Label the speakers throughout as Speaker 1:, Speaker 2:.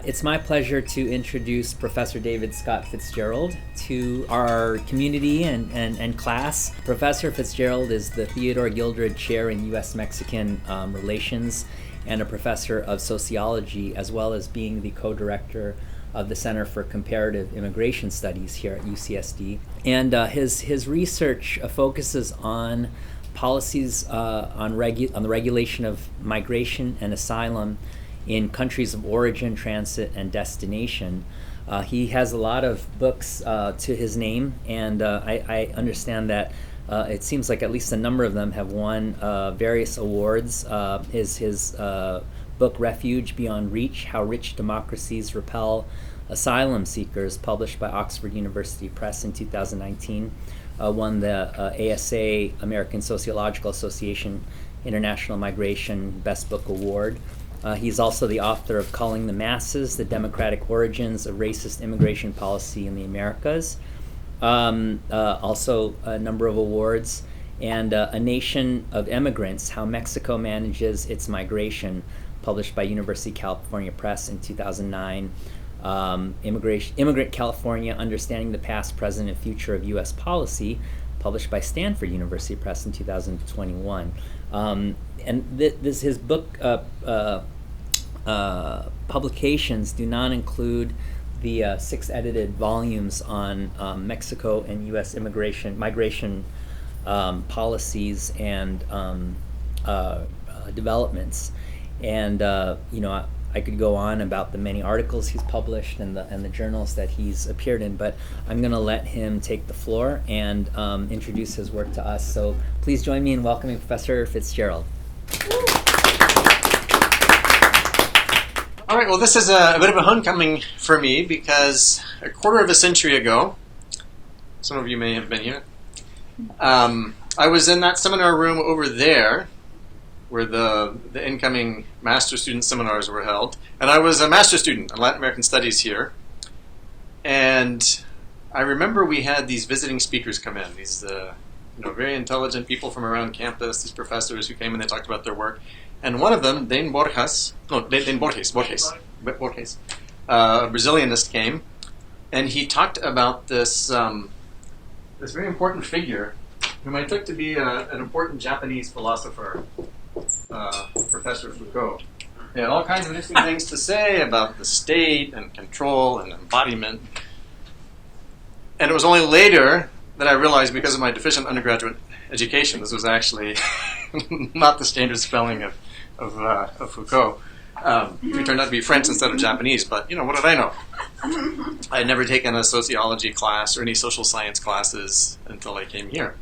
Speaker 1: It's my pleasure to introduce Professor David Scott FitzGerald to our community and class. Professor FitzGerald is the Theodore Gildred Chair in U.S. Mexican Relations and a professor of sociology, as well as being the co-director of the Center for Comparative Immigration Studies here at UCSD. And his research focuses on policies on the regulation of migration and asylum in countries of origin, transit, and destination. He has a lot of books to his name, and I understand that it seems like at least a number of them have won various awards. His book, Refuge, Beyond Reach, How Rich Democracies Repel Asylum Seekers, published by Oxford University Press in 2019, won the ASA, American Sociological Association International Migration Best Book Award. He's also the author of Culling the Masses, The Democratic Origins of Racist Immigration Policy in the Americas. Also a number of awards. And A Nation of Emigrants, How Mexico Manages Its Migration, published by University of California Press in 2009. Immigrant California, Understanding the Past, Present, and Future of U.S. Policy, published by Stanford University Press in 2021. His book publications do not include the 6 edited volumes on Mexico and U.S. migration policies and developments. And I could go on about the many articles he's published and the journals that he's appeared in, but I'm going to let him take the floor and introduce his work to us. So please join me in welcoming Professor FitzGerald.
Speaker 2: All right, well, this is a bit of a homecoming for me because a quarter of a century ago, some of you may have been here, I was in that seminar room over there where the incoming master student seminars were held. And I was a master student in Latin American Studies here. And I remember we had these visiting speakers come in, these very intelligent people from around campus, these professors who came and they talked about their work. And one of them, Dane Borges, a Brazilianist, came, and he talked about this very important figure whom I took to be an important Japanese philosopher, Professor Foucault. He had all kinds of interesting things to say about the state and control and embodiment. And it was only later that I realized, because of my deficient undergraduate education, this was actually not the standard spelling of Foucault. He turned out to be French instead of Japanese, but what did I know? I had never taken a sociology class or any social science classes until I came here.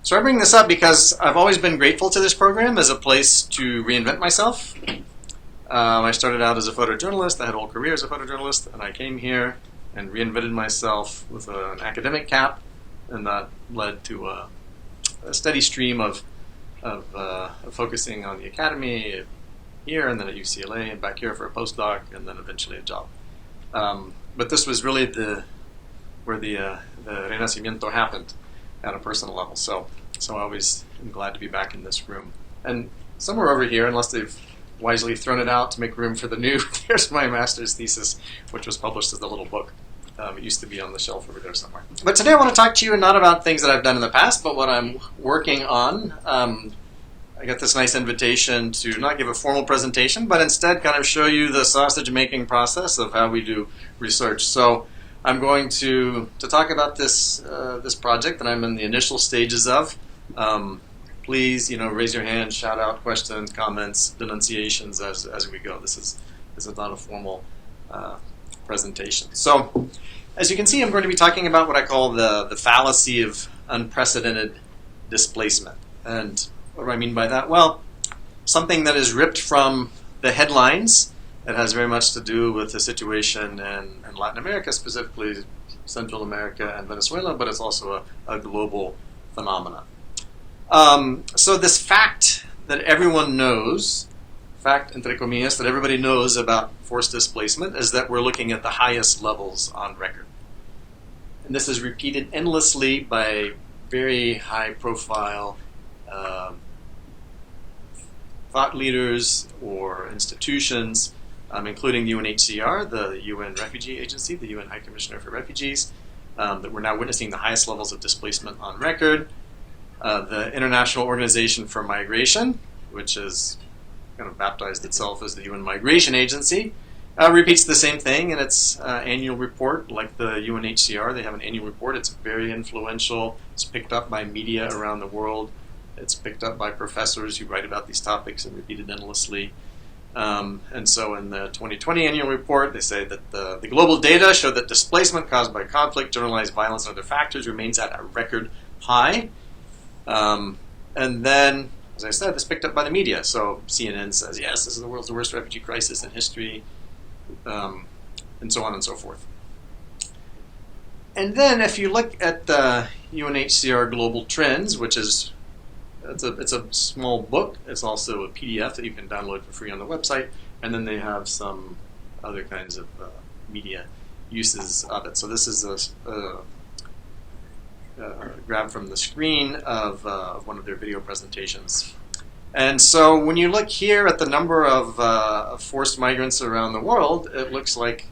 Speaker 2: So I bring this up because I've always been grateful to this program as a place to reinvent myself. I started out as a photojournalist. I had a whole career as a photojournalist, and I came here and reinvented myself with an academic cap, and that led to a steady stream of focusing on the academy here, and then at UCLA, and back here for a postdoc, and then eventually a job. But this was really where the renacimiento happened at a personal level. So I always am glad to be back in this room. And somewhere over here, unless they've wisely thrown it out to make room for the new, there's my master's thesis, which was published as a little book. It used to be on the shelf over there somewhere. But today I want to talk to you not about things that I've done in the past, but what I'm working on. I got this nice invitation to not give a formal presentation, but instead kind of show you the sausage-making process of how we do research. So I'm going to talk about this project that I'm in the initial stages of. Please, raise your hand, shout out questions, comments, denunciations as we go. This is not a formal presentation. So, as you can see, I'm going to be talking about what I call the fallacy of unprecedented displacement. And what do I mean by that? Well, something that is ripped from the headlines. It has very much to do with the situation in Latin America, specifically Central America and Venezuela, but it's also a global phenomenon. So this fact that everyone knows, fact entre comillas, that everybody knows about forced displacement is that we're looking at the highest levels on record. And this is repeated endlessly by very high-profile thought leaders or institutions including UNHCR, the UN Refugee Agency, the UN High Commissioner for Refugees, that we're now witnessing the highest levels of displacement on record. The International Organization for Migration, which has kind of baptized itself as the UN Migration Agency, repeats the same thing in its annual report. Like the UNHCR, they have an annual report. It's very influential. It's picked up by media around the world. It's picked up by professors who write about these topics and repeat it endlessly. And so in the 2020 annual report, they say that the global data show that displacement caused by conflict, generalized violence, and other factors remains at a record high. And then, as I said, this picked up by the media. So CNN says, yes, this is the world's worst refugee crisis in history, and so on and so forth. And then if you look at the UNHCR Global Trends, which is it's a small book. It's also a PDF that you can download for free on the website. And then they have some other kinds of media uses of it. So this is a grab from the screen of one of their video presentations. And so when you look here at the number of forced migrants around the world, it looks like,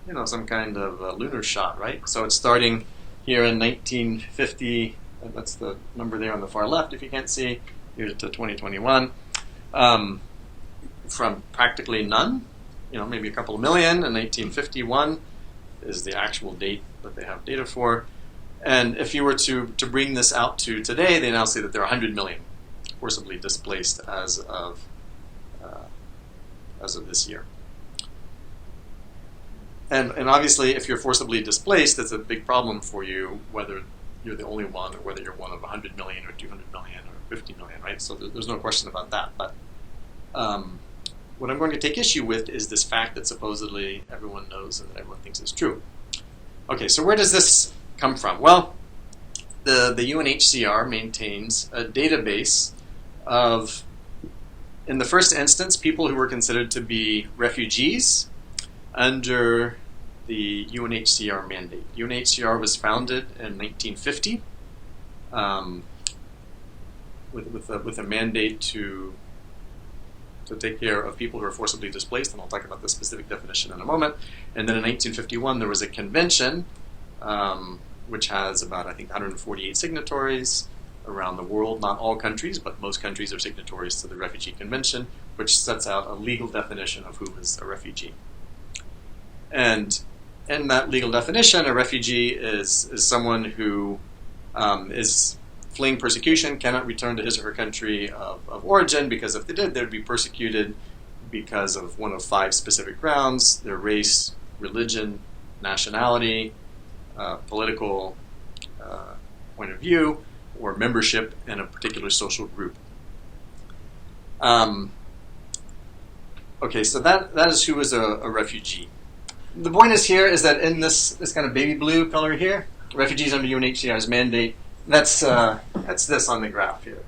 Speaker 2: you know, some kind of lunar shot, right? So it's starting here in 1950. That's the number there on the far left, if you can't see. Here's to 2021. From practically none, you know, maybe a couple of million in 1951 is the actual date that they have data for. And if you were to bring this out to today, they now say that there are 100 million forcibly displaced as of this year. And obviously, if you're forcibly displaced, it's a big problem for you, whether you're the only one or whether you're one of 100 million or 200 million or 50 million, right? So there's no question about that. But what I'm going to take issue with is this fact that supposedly everyone knows and that everyone thinks is true. Okay, so where does this come from? Well, the UNHCR maintains a database of, in the first instance, people who were considered to be refugees under the UNHCR mandate. UNHCR was founded in 1950 with a mandate to take care of people who are forcibly displaced, and I'll talk about the specific definition in a moment. And then in 1951, there was a convention which has about, I think, 148 signatories around the world. Not all countries, but most countries are signatories to the Refugee Convention, which sets out a legal definition of who is a refugee. And in that legal definition, a refugee is someone who is fleeing persecution, cannot return to his or her country of origin, because if they did, they'd be persecuted because of one of 5 specific grounds: their race, religion, nationality, political point of view, or membership in a particular social group. Okay, so that is who is a refugee. The point is that in this kind of baby blue color here, refugees under UNHCR's mandate, that's this on the graph here.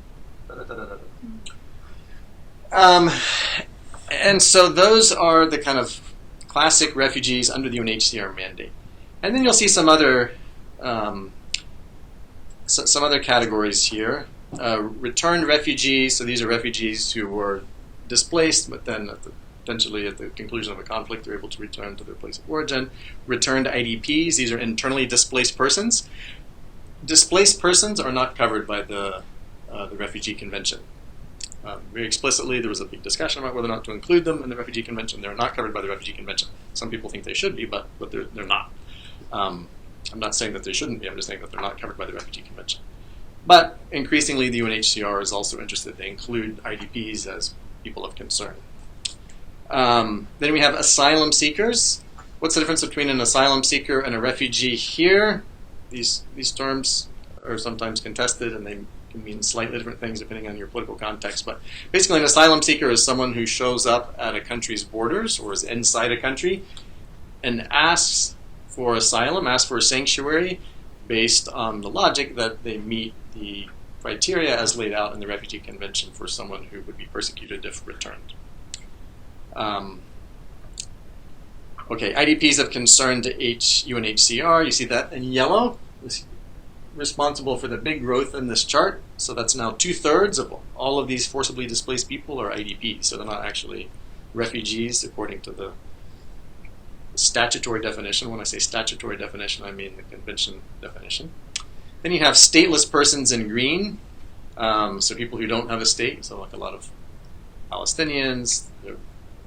Speaker 2: And so those are the kind of classic refugees under the UNHCR mandate. And then you'll see some other categories here. Returned refugees, so these are refugees who were displaced, but then potentially at the conclusion of a conflict, they're able to return to their place of origin. Returned IDPs, these are internally displaced persons. Displaced persons are not covered by the Refugee Convention. Very explicitly, there was a big discussion about whether or not to include them in the Refugee Convention. They're not covered by the Refugee Convention. Some people think they should be, but they're not. I'm not saying that they shouldn't be. I'm just saying that they're not covered by the Refugee Convention. But increasingly, the UNHCR is also interested to include IDPs as people of concern. Then we have asylum seekers. What's the difference between an asylum seeker and a refugee here? These terms are sometimes contested, and they can mean slightly different things depending on your political context. But basically, an asylum seeker is someone who shows up at a country's borders or is inside a country and asks for asylum, asks for a sanctuary, based on the logic that they meet the criteria as laid out in the Refugee Convention for someone who would be persecuted if returned. Okay, IDPs of concern to UNHCR. You see that in yellow? It's responsible for the big growth in this chart. So that's now 2/3 of all of these forcibly displaced people are IDPs. So they're not actually refugees, according to the statutory definition. When I say statutory definition, I mean the convention definition. Then you have stateless persons in green, so people who don't have a state, so like a lot of Palestinians,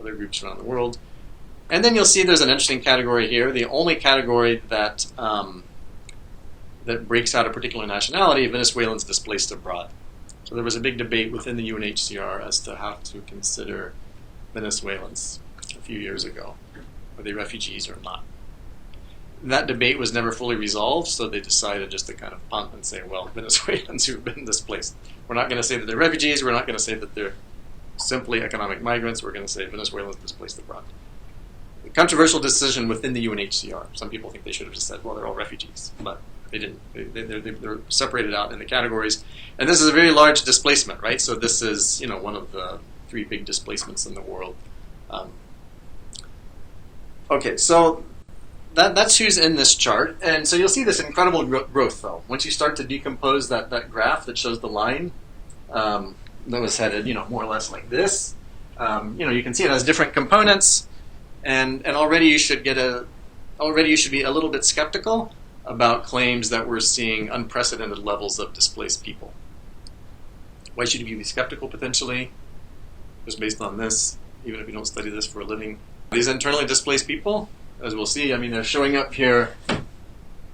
Speaker 2: other groups around the world. And then you'll see there's an interesting category here. The only category that that breaks out a particular nationality, Venezuelans displaced abroad. So there was a big debate within the UNHCR as to how to consider Venezuelans a few years ago. Are they refugees or not? That debate was never fully resolved, so they decided just to kind of punt and say, well, Venezuelans who've been displaced. We're not going to say that they're refugees. We're not going to say that they're simply economic migrants. We're going to say Venezuelans displaced abroad. A controversial decision within the UNHCR. Some people think they should have just said, well, they're all refugees, but they didn't. They're separated out in the categories. And this is a very large displacement, right? So this is, one of the 3 big displacements in the world. Okay, so that's who's in this chart. And so you'll see this incredible growth, though. Once you start to decompose that graph that shows the line that was headed, more or less like this, you can see it has different components. And already you should be a little bit skeptical about claims that we're seeing unprecedented levels of displaced people. Why should you be skeptical potentially? Just based on this, even if you don't study this for a living. These internally displaced people, as we'll see, they're showing up here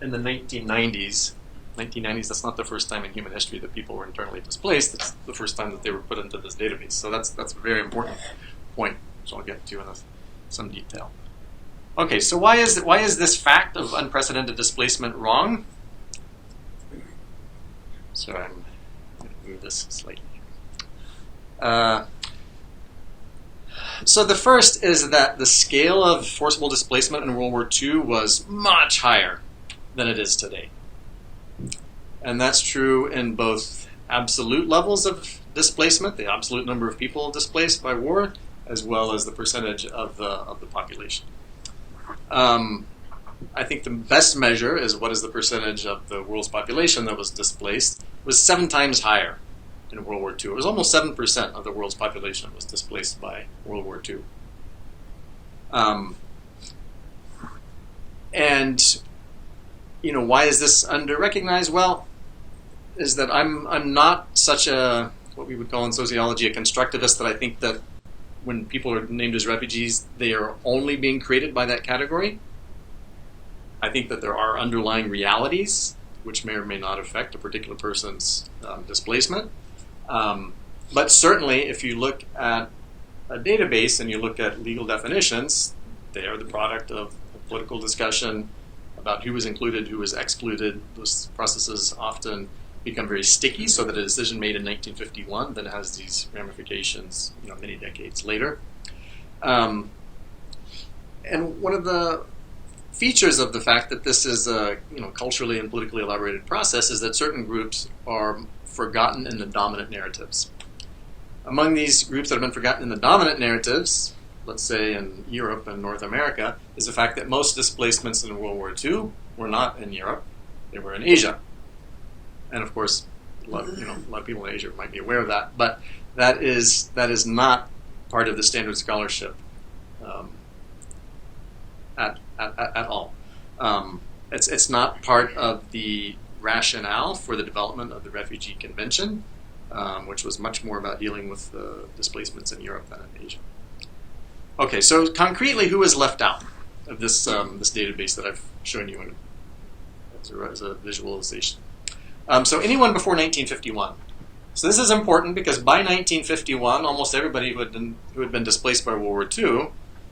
Speaker 2: in the 1990s. 1990s, that's not the first time in human history that people were internally displaced. It's the first time that they were put into this database. So that's a very important point, which I'll get to in some detail. Okay, so why is this fact of unprecedented displacement wrong? So I'm going to move this slightly. So the first is that the scale of forcible displacement in World War II was much higher than it is today. And that's true in both absolute levels of displacement, the absolute number of people displaced by war, as well as the percentage of the population. I think the best measure is what is the percentage of the world's population that was displaced. It was 7 times higher in World War II. It was almost 7% of the world's population was displaced by World War II. And why is this under-recognized? Well, is that I'm not such a, what we would call in sociology, a constructivist, that I think that when people are named as refugees, they are only being created by that category. I think that there are underlying realities which may or may not affect a particular person's displacement. But certainly, if you look at a database and you look at legal definitions, they are the product of a political discussion about who was included, who was excluded. Those processes often become very sticky, so that a decision made in 1951 then has these ramifications, many decades later. And one of the features of the fact that this is a culturally and politically elaborated process is that certain groups are forgotten in the dominant narratives. Among these groups that have been forgotten in the dominant narratives, let's say in Europe and North America, is the fact that most displacements in World War II were not in Europe, they were in Asia. And of course, a lot of people in Asia might be aware of that, but that is not part of the standard scholarship at all. It's not part of the rationale for the development of the Refugee Convention, which was much more about dealing with the displacements in Europe than in Asia. Okay, so concretely, who is left out of this database that I've shown you as a visualization? So anyone before 1951. So this is important because by 1951, almost everybody who had been displaced by World War II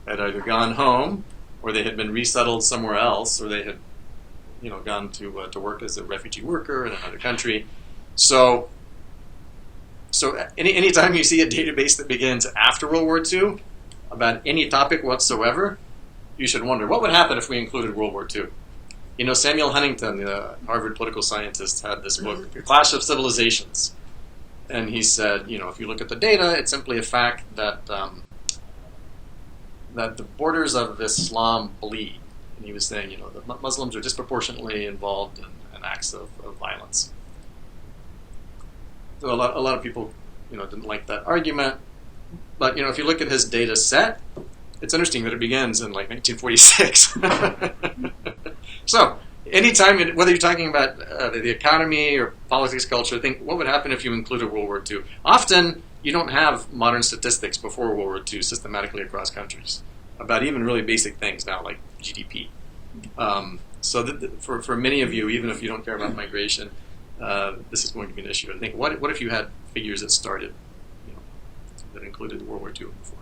Speaker 2: had either gone home, or they had been resettled somewhere else, or they had gone to work as a refugee worker in another country. So anytime you see a database that begins after World War II about any topic whatsoever, you should wonder, what would happen if we included World War II? Samuel Huntington, the Harvard political scientist, had this book, The Clash of Civilizations. And he said, if you look at the data, it's simply a fact that that the borders of Islam bleed. And he was saying, the Muslims are disproportionately involved in acts of violence. So a lot of people, didn't like that argument. But if you look at his data set, it's interesting that it begins in like 1946. So anytime, whether you're talking about the economy or politics, culture, think what would happen if you included World War II. Often you don't have modern statistics before World War II systematically across countries about even really basic things now like GDP. So for many of you, even if you don't care about migration, this is going to be an issue. And think, what if you had figures that started, that included World War II before?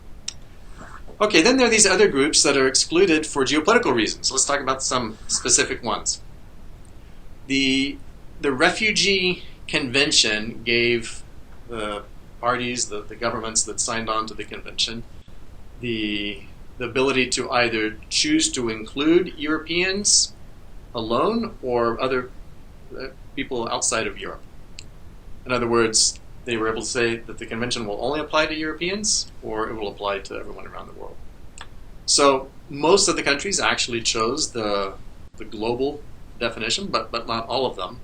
Speaker 2: Okay, then there are these other groups that are excluded for geopolitical reasons. Let's talk about some specific ones. The Refugee Convention gave the parties, the governments that signed on to the convention, the ability to either choose to include Europeans alone or other people outside of Europe. In other words, they were able to say that the convention will only apply to Europeans or it will apply to everyone around the world. So most of the countries actually chose the global definition, but not all of them.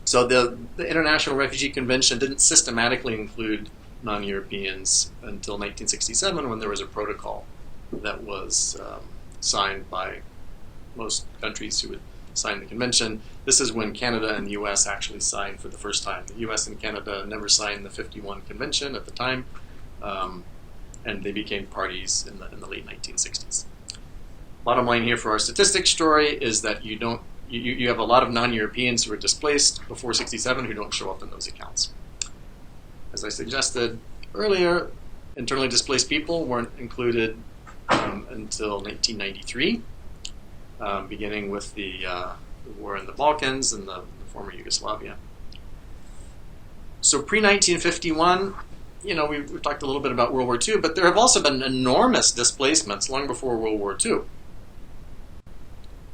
Speaker 2: So the International Refugee Convention didn't systematically include non-Europeans until 1967, when there was a protocol that was signed by most countries who would sign the convention. This is when Canada and the U.S. actually signed for the first time. The U.S. and Canada never signed the 51 convention at the time, and they became parties in the late 1960s. Bottom line here for our statistics story is that you have a lot of non-Europeans who were displaced before 67 who don't show up in those accounts. As I suggested earlier, internally displaced people weren't included until 1993, beginning with the war in the Balkans and the former Yugoslavia. So pre-1951, we've talked a little bit about World War II, but there have also been enormous displacements long before World War II,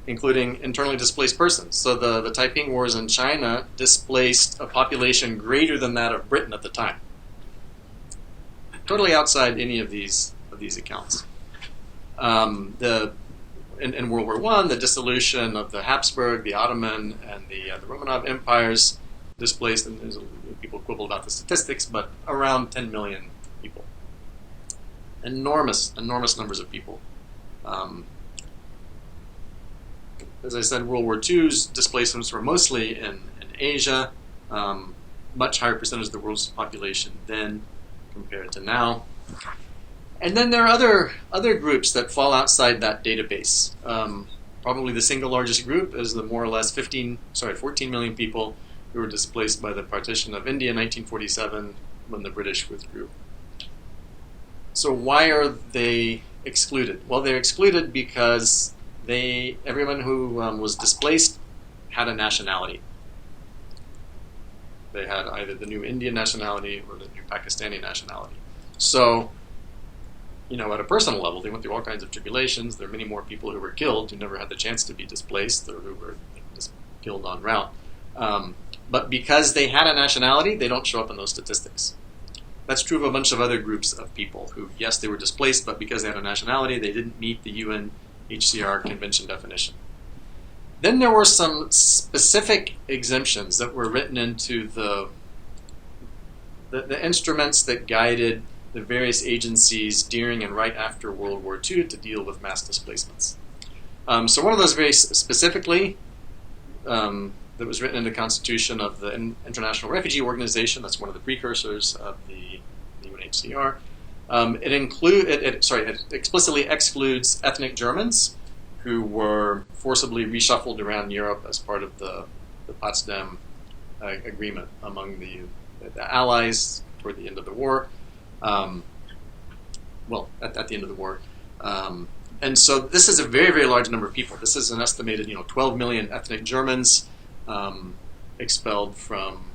Speaker 2: including internally displaced persons. So the Taiping Wars in China displaced a population greater than that of Britain at the time. Totally outside any of these accounts. In World War I, the dissolution of the Habsburg, the Ottoman, and the Romanov empires displaced, and people quibble about the statistics, but around 10 million people. Enormous numbers of people. As I said, World War II's displacements were mostly in Asia, much higher percentage of the world's population then compared to now. And then there are other groups that fall outside that database. Probably the single largest group is the more or less 14 million people who were displaced by the partition of India in 1947 when the British withdrew. So why are they excluded? Well, they're excluded because everyone who was displaced had a nationality. They had either the new Indian nationality or the new Pakistani nationality. So, at a personal level, they went through all kinds of tribulations. There are many more people who were killed who never had the chance to be displaced or who were just killed en route. But because they had a nationality, they don't show up in those statistics. That's true of a bunch of other groups of people who, yes, they were displaced, but because they had a nationality, they didn't meet the UNHCR convention definition. Then there were some specific exemptions that were written into the instruments that guided the various agencies during and right after World War II to deal with mass displacements. So one of those very specifically that was written in the Constitution of the International Refugee Organization, that's one of the precursors of the UNHCR, it explicitly excludes ethnic Germans who were forcibly reshuffled around Europe as part of the Potsdam Agreement among the Allies toward the end of the war. At the end of the war. And so this is a very, very large number of people. This is an estimated 12 million ethnic Germans expelled from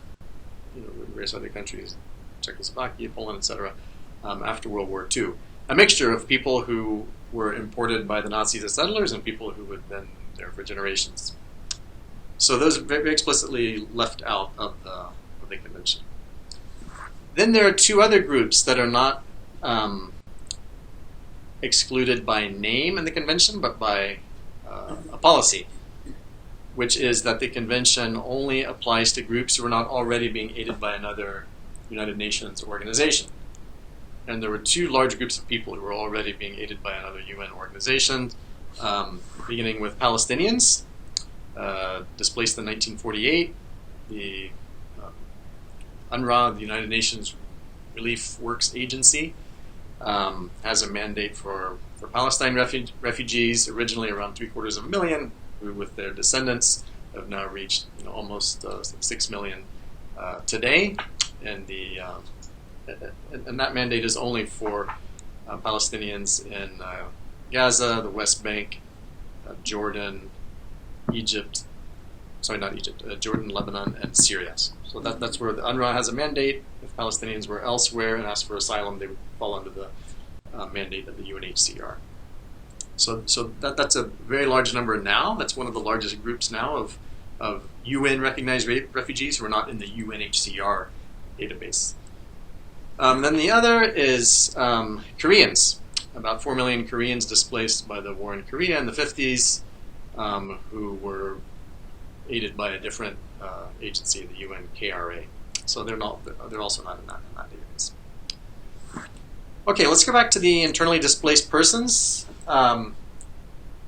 Speaker 2: various other countries, Czechoslovakia, Poland, etc., after World War II. A mixture of people who were imported by the Nazis as settlers and people who had been there for generations. So those are very explicitly left out of the convention. Then there are two other groups that are not excluded by name in the convention, but by a policy, which is that the convention only applies to groups who are not already being aided by another United Nations organization. And there were two large groups of people who were already being aided by another UN organization, beginning with Palestinians, displaced in 1948. The UNRWA, the United Nations Relief Works Agency, has a mandate for Palestine refugees, originally around 750,000, who with their descendants have now reached almost 6 million today. And that mandate is only for Palestinians in Gaza, the West Bank, Jordan, Jordan, Lebanon, and Syria. So that's where the UNRWA has a mandate. If Palestinians were elsewhere and asked for asylum, they would fall under the mandate of the UNHCR. So that's a very large number now. That's one of the largest groups now of UN-recognized refugees who are not in the UNHCR database. Then the other is Koreans. About 4 million Koreans displaced by the war in Korea in the 50s, who were aided by a different agency, the UNKRA. So they're also not in that database. Okay, let's go back to the internally displaced persons. And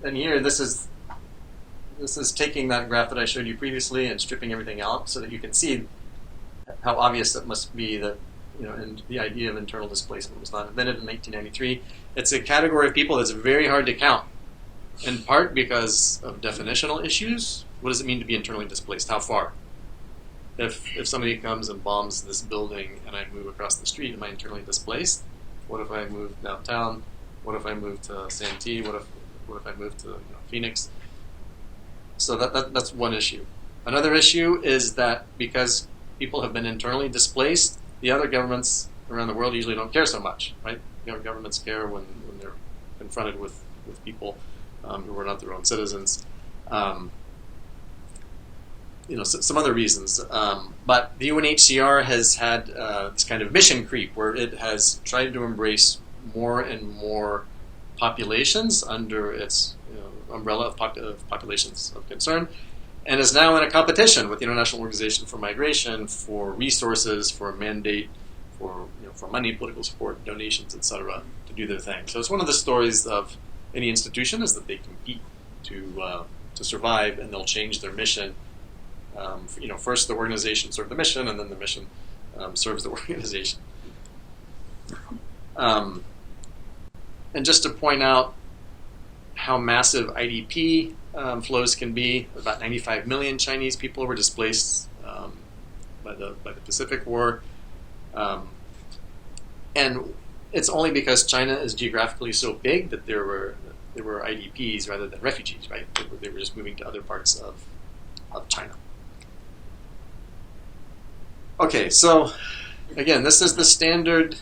Speaker 2: here, this is taking that graph that I showed you previously and stripping everything out so that you can see how obvious it must be that and the idea of internal displacement was not invented in 1993. It's a category of people that's very hard to count, in part because of definitional issues. What does it mean to be internally displaced? How far? If somebody comes and bombs this building and I move across the street, am I internally displaced? What if I move downtown? What if I move to Santee? What if I move to Phoenix? So that's one issue. Another issue is that because people have been internally displaced, the other governments around the world usually don't care so much, right? Governments care when they're confronted with people who are not their own citizens. Some other reasons. But the UNHCR has had this kind of mission creep where it has tried to embrace more and more populations under its umbrella of populations of concern, and is now in a competition with the International Organization for Migration for resources, for a mandate, for money, political support, donations, etc., to do their thing. So it's one of the stories of any institution is that they compete to survive, and they'll change their mission. First the organization serves the mission, and then the mission serves the organization. And just to point out how massive IDP flows can be, about 95 million Chinese people were displaced by the Pacific War, and it's only because China is geographically so big that there were IDPs rather than refugees, right? They were just moving to other parts of China. Okay, so again, this is the standard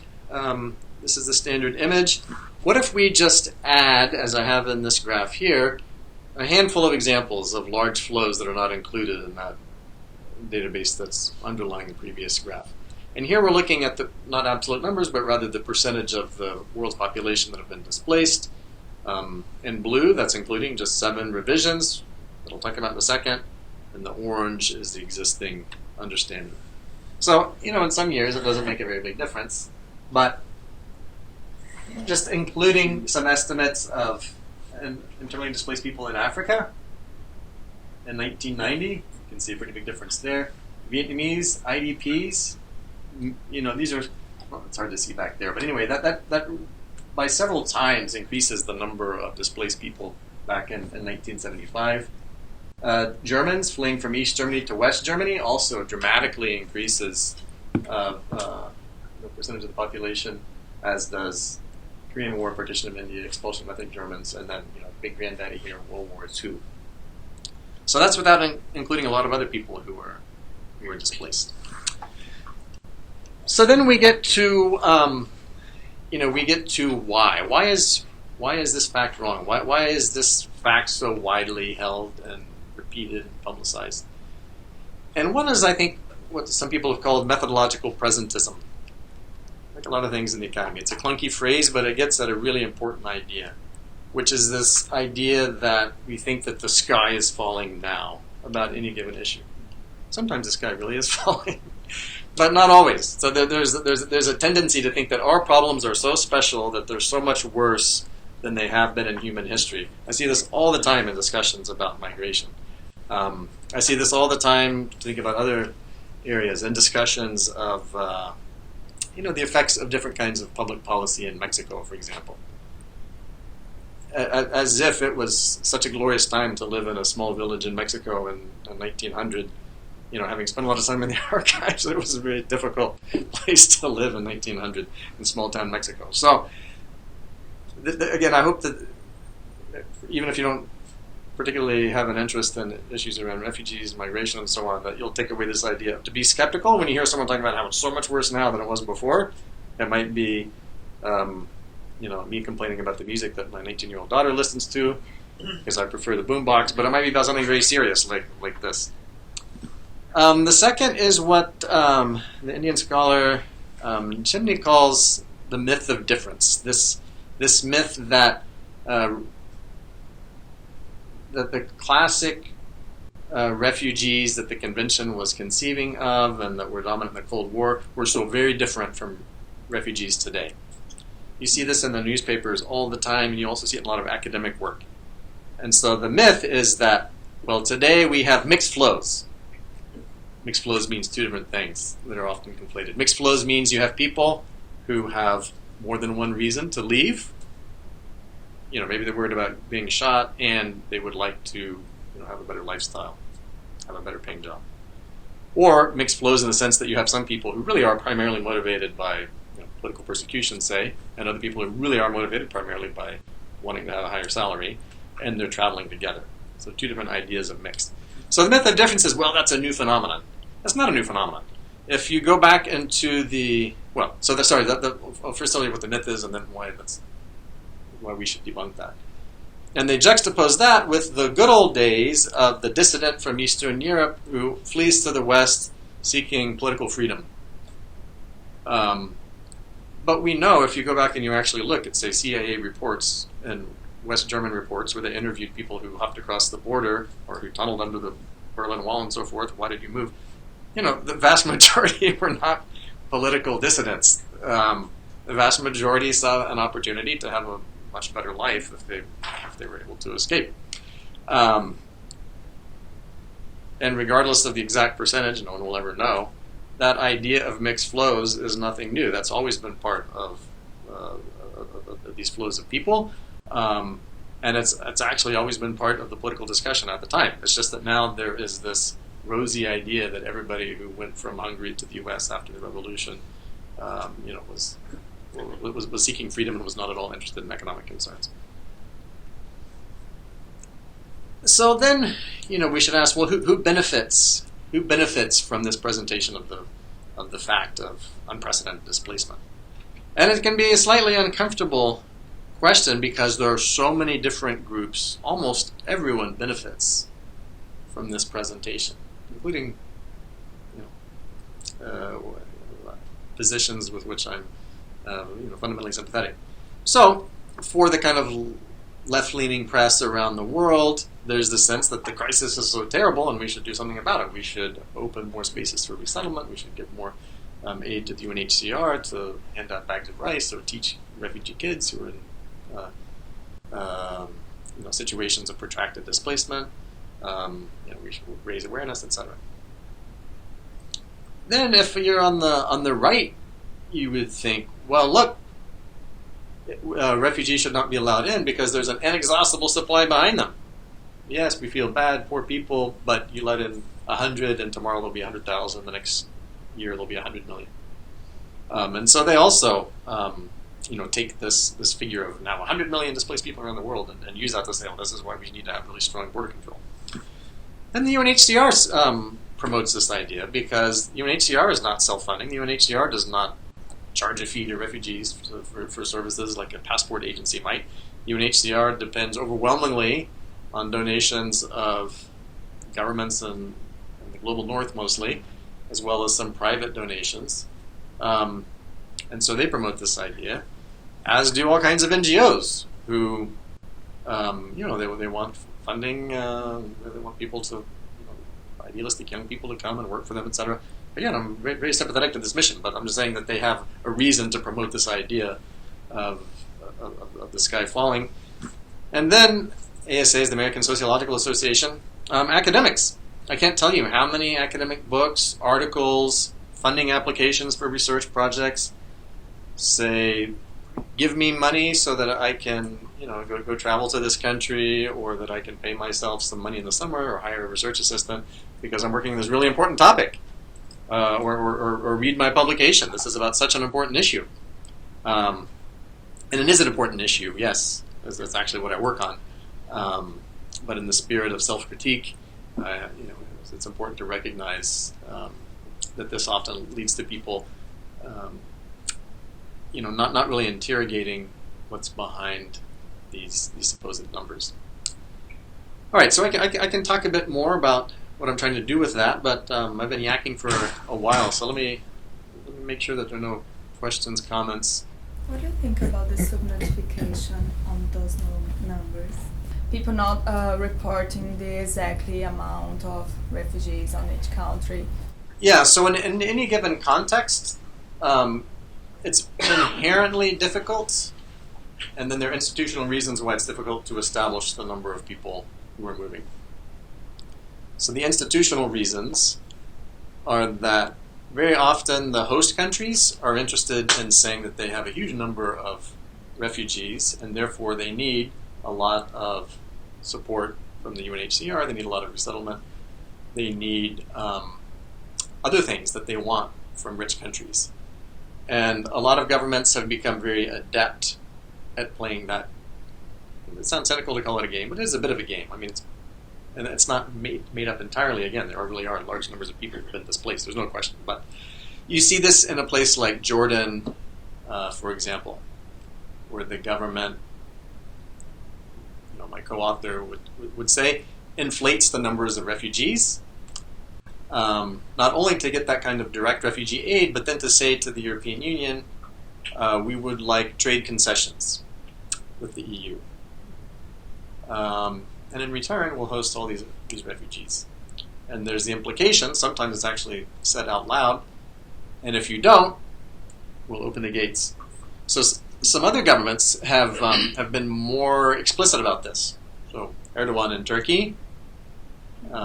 Speaker 2: image. What if we just add, as I have in this graph here, a handful of examples of large flows that are not included in that database that's underlying the previous graph? And here we're looking at not absolute numbers, but rather the percentage of the world's population that have been displaced. In blue, that's including just 7 revisions that I'll talk about in a second. And the orange is the existing understanding. So, in some years it doesn't make a very big difference, but just including some estimates of internally displaced people in Africa in 1990, you can see a pretty big difference there. Vietnamese IDPs, these are, it's hard to see back there, but anyway, that by several times increases the number of displaced people back in 1975. Germans fleeing from East Germany to West Germany also dramatically increases the percentage of the population, as does Korean War, partition of India, expulsion of ethnic Germans, and then big granddaddy here, World War II. So that's without including a lot of other people who were displaced. So then we get to why. Why is this fact wrong? Why is this fact so widely held and repeated and publicized? And one is, I think, what some people have called methodological presentism. Like a lot of things in the academy. It's a clunky phrase, but it gets at a really important idea, which is this idea that we think that the sky is falling now about any given issue. Sometimes the sky really is falling, but not always. So there's a tendency to think that our problems are so special that they're so much worse than they have been in human history. I see this all the time in discussions about migration. I see this all the time, think about other areas, in discussions of the effects of different kinds of public policy in Mexico, for example. As if it was such a glorious time to live in a small village in Mexico in 1900. Having spent a lot of time in the archives, it was a very difficult place to live in 1900 in small-town Mexico. So, again, I hope that even if you don't particularly have an interest in issues around refugees, migration, and so on, that you'll take away this idea to be skeptical when you hear someone talking about how it's so much worse now than it was before. It might be, me complaining about the music that my 19-year-old daughter listens to because I prefer the boombox, but it might be about something very serious like this. The second is what the Indian scholar Chimney calls the myth of difference. This myth that the classic refugees that the convention was conceiving of and that were dominant in the Cold War were so very different from refugees today. You see this in the newspapers all the time, and you also see it in a lot of academic work. And so the myth is that, well, today we have mixed flows. Mixed flows means two different things that are often conflated. Mixed flows means you have people who have more than one reason to leave. Maybe they're worried about being shot and they would like to have a better lifestyle, have a better paying job. Or mixed flows in the sense that you have some people who really are primarily motivated by political persecution, say, and other people who really are motivated primarily by wanting to have a higher salary, and they're traveling together. So two different ideas of mixed. So the myth of difference is, well, that's a new phenomenon. That's not a new phenomenon. If you go back into I'll first tell you what the myth is and then why we should debunk that. And they juxtapose that with the good old days of the dissident from Eastern Europe who flees to the West seeking political freedom. But we know, if you go back and you actually look at, say, CIA reports and West German reports where they interviewed people who hopped across the border or who tunneled under the Berlin Wall and so forth, why did you move? The vast majority were not political dissidents. The vast majority saw an opportunity to have a much better life if they were able to escape. And regardless of the exact percentage, no one will ever know, that idea of mixed flows is nothing new. That's always been part of these flows of people. And it's actually always been part of the political discussion at the time. It's just that now there is this rosy idea that everybody who went from Hungary to the U.S. after the revolution, was seeking freedom and was not at all interested in economic concerns. So then, we should ask, well, who benefits? Who benefits from this presentation of the fact of unprecedented displacement? And it can be a slightly uncomfortable question because there are so many different groups. Almost everyone benefits from this presentation, including positions with which I'm fundamentally sympathetic. So, for the kind of left-leaning press around the world, there's the sense that the crisis is so terrible and we should do something about it. We should open more spaces for resettlement. We should give more aid to the UNHCR to hand out bags of rice or teach refugee kids who are in situations of protracted displacement. We should raise awareness, etc. Then, if you're on the right, you would think, well, look, refugees should not be allowed in because there's an inexhaustible supply behind them. Yes, we feel bad, poor people, but you let in 100, and tomorrow there'll be 100,000. The next year there'll be 100 million. And so they also, take this figure of now 100 million displaced people around the world and use that to say, well, this is why we need to have really strong border control. And the UNHCR promotes this idea because UNHCR is not self-funding. The UNHCR does not charge a fee to refugees for services like a passport agency might. UNHCR depends overwhelmingly on donations of governments in the global north mostly, as well as some private donations. And so they promote this idea, as do all kinds of NGOs who, they want funding, they want people to, idealistic young people to come and work for them, etc. again, I'm very, very sympathetic to this mission, but I'm just saying that they have a reason to promote this idea of the sky falling. And then ASA is the American Sociological Association. Academics. I can't tell you how many academic books, articles, funding applications for research projects say, give me money so that I can, go travel to this country, or that I can pay myself some money in the summer, or hire a research assistant because I'm working on this really important topic, or read my publication. This is about such an important issue, and it is an important issue. Yes, that's actually what I work on. But in the spirit of self-critique, it's important to recognize that this often leads to people, not really interrogating what's behind these supposed numbers. All right, so I can talk a bit more about what I'm trying to do with that, but I've been yakking for a while, so let me make sure that there are no questions, comments.
Speaker 3: What do you think about the subnotification on those numbers? People not reporting the exactly amount of refugees on each country.
Speaker 2: Yeah, so in any given context, it's inherently difficult, and then there are institutional reasons why it's difficult to establish the number of people who are moving. So the institutional reasons are that very often the host countries are interested in saying that they have a huge number of refugees, and therefore they need a lot of support from the UNHCR, they need a lot of resettlement, they need other things that they want from rich countries. And a lot of governments have become very adept at playing that. It sounds cynical to call it a game, but it is a bit of a game. I mean, it's not made up entirely. Again, there really are large numbers of people who have been displaced. There's no question. But you see this in a place like Jordan, for example, where the government, my co-author would say, inflates the numbers of refugees, not only to get that kind of direct refugee aid, but then to say to the European Union, we would like trade concessions with the EU. And in return, we'll host all these refugees. And there's the implication, sometimes it's actually said out loud, and if you don't, we'll open the gates. So some other governments have been more explicit about this. So Erdogan in Turkey.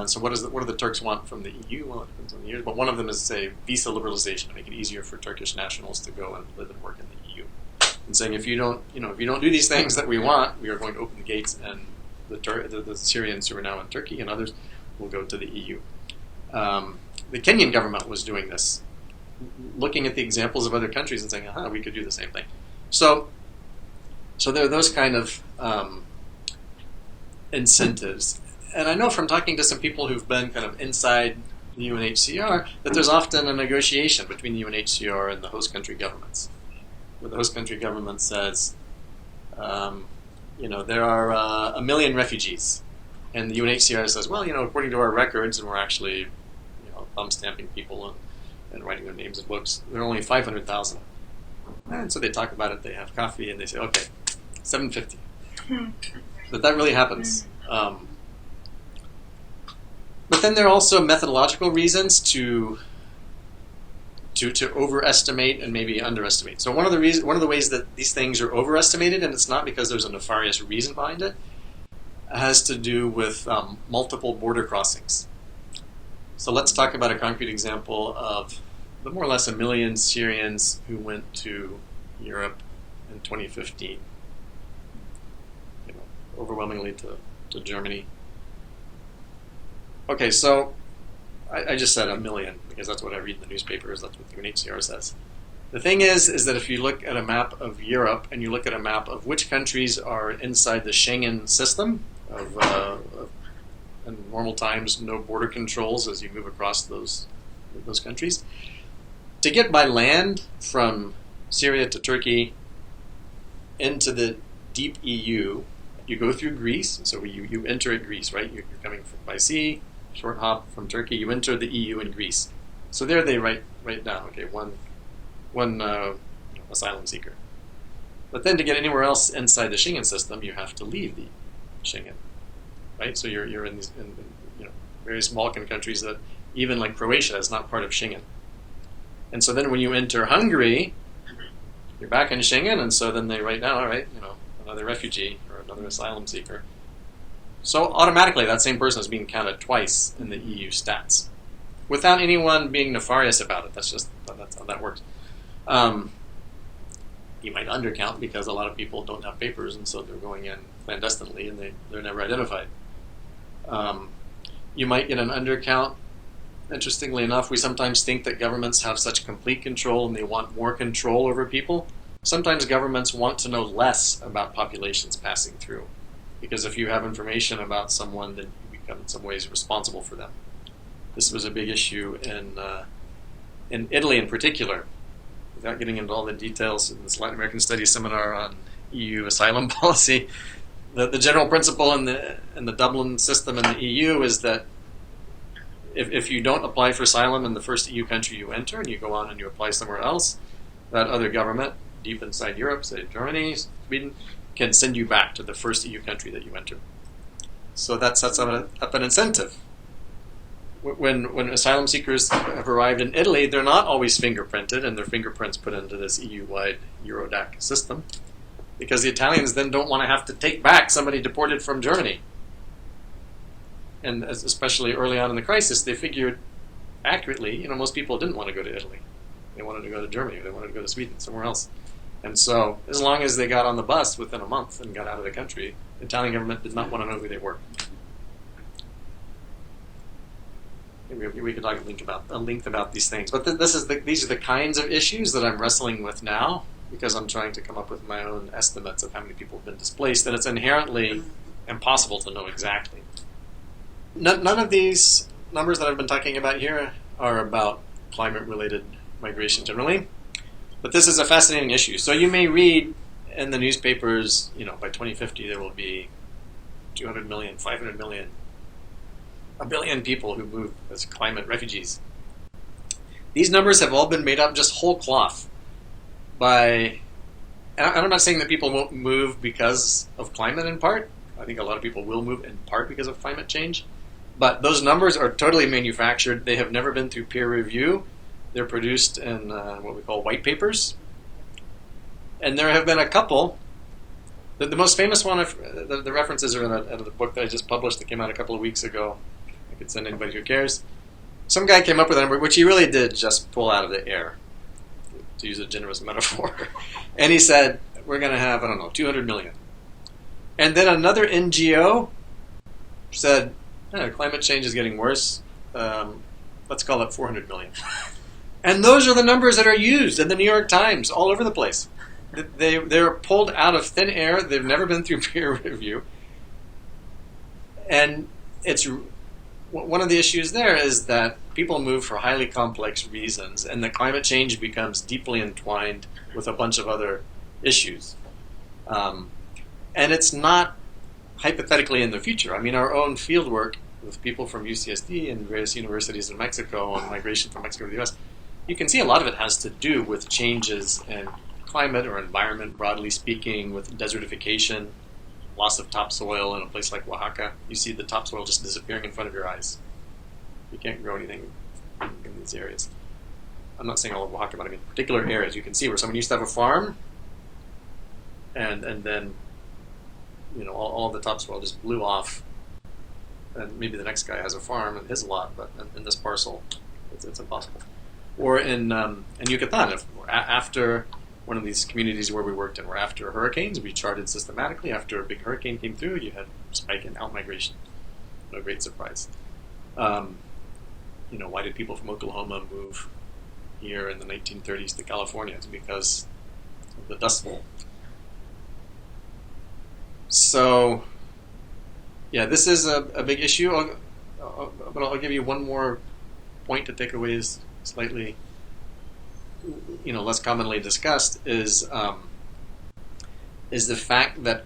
Speaker 2: So what do the Turks want from the EU? Well, it depends on the years, but one of them is, say, visa liberalization, to make it easier for Turkish nationals to go and live and work in the EU. And saying if you don't do these things that we want, we are going to open the gates, and the Syrians who are now in Turkey and others will go to the EU. The Kenyan government was doing this, looking at the examples of other countries and saying, we could do the same thing. So there are those kind of incentives. And I know from talking to some people who've been kind of inside the UNHCR that there's often a negotiation between the UNHCR and the host country governments, where the host country government says, there are 1 million refugees. And the UNHCR says, well, according to our records, and we're actually, thumb stamping people and writing their names in books, there are only 500,000. And so they talk about it, they have coffee, and they say, okay, 750. But that really happens. But then there are also methodological reasons to overestimate and maybe underestimate. So one of the ways that these things are overestimated, and it's not because there's a nefarious reason behind it, has to do with multiple border crossings. So let's talk about a concrete example of the more or less 1 million Syrians who went to Europe in 2015, overwhelmingly to Germany. Okay, so I just said 1 million because that's what I read in the newspapers. That's what the UNHCR says. The thing is that if you look at a map of Europe and you look at a map of which countries are inside the Schengen system of in normal times, no border controls as you move across those countries, to get by land from Syria to Turkey into the deep EU, you go through Greece. So you enter at Greece, right? You're coming by sea. Short hop from Turkey, you enter the EU in Greece. So there they write down, okay, one asylum seeker. But then to get anywhere else inside the Schengen system, you have to leave the Schengen, right? So you're in these various Balkan countries that even like Croatia is not part of Schengen. And so then when you enter Hungary, you're back in Schengen, and so then they write down, all right, another refugee or another asylum seeker. So automatically that same person is being counted twice in the EU stats, without anyone being nefarious about it. That's how that works. You might undercount because a lot of people don't have papers, and so they're going in clandestinely, and they're never identified. You might get an undercount. Interestingly enough, we sometimes think that governments have such complete control and they want more control over people. Sometimes governments want to know less about populations passing through, because if you have information about someone, then you become in some ways responsible for them. This was a big issue in Italy in particular. Without getting into all the details in this Latin American Studies seminar on EU asylum policy, the general principle in the Dublin system in the EU is that if you don't apply for asylum in the first EU country you enter and you go on and you apply somewhere else, that other government deep inside Europe, say Germany, Sweden, can send you back to the first EU country that you enter. So that sets up an incentive. When asylum seekers have arrived in Italy, they're not always fingerprinted and their fingerprints put into this EU-wide Eurodac system, because the Italians then don't want to have to take back somebody deported from Germany. And especially early on in the crisis, they figured accurately, most people didn't want to go to Italy. They wanted to go to Germany, or they wanted to go to Sweden, somewhere else. And so as long as they got on the bus within a month and got out of the country, the Italian government did not want to know who they were. We could talk a length about these things, but these are the kinds of issues that I'm wrestling with now, because I'm trying to come up with my own estimates of how many people have been displaced, and it's inherently impossible to know exactly. None of these numbers that I've been talking about here are about climate-related migration generally, but this is a fascinating issue. So you may read in the newspapers, by 2050 there will be 200 million, 500 million, 1 billion people who move as climate refugees. These numbers have all been made up just whole cloth and I'm not saying that people won't move because of climate in part. I think a lot of people will move in part because of climate change. But those numbers are totally manufactured. They have never been through peer review. They're produced in what we call white papers. And there have been a couple. The most famous one, the references are out of the book that I just published that came out a couple of weeks ago. I could send anybody who cares. Some guy came up with a number, which he really did just pull out of the air, to use a generous metaphor. And he said, we're going to have, 200 million. And then another NGO said, climate change is getting worse. Let's call it 400 million. And those are the numbers that are used in the New York Times all over the place. They're pulled out of thin air. They've never been through peer review. And it's one of the issues there is that people move for highly complex reasons, and that climate change becomes deeply entwined with a bunch of other issues. And it's not hypothetically in the future. I mean, our own fieldwork with people from UCSD and various universities in Mexico on migration from Mexico to the U.S., you can see a lot of it has to do with changes in climate or environment, broadly speaking, with desertification, loss of topsoil in a place like Oaxaca. You see the topsoil just disappearing in front of your eyes. You can't grow anything in these areas. I'm not saying all of Oaxaca, but I mean particular areas. You can see where someone used to have a farm, and then all of the topsoil just blew off, and maybe the next guy has a farm in his lot, but in this parcel, it's impossible. Or in Yucatan, after one of these communities where we worked in, where after hurricanes, we charted systematically. After a big hurricane came through, you had a spike in outmigration. No great surprise. Why did people from Oklahoma move here in the 1930s to California? It's because of the Dust Bowl. So, yeah, this is a big issue. But I'll give you one more point to take away is slightly, less commonly discussed is the fact that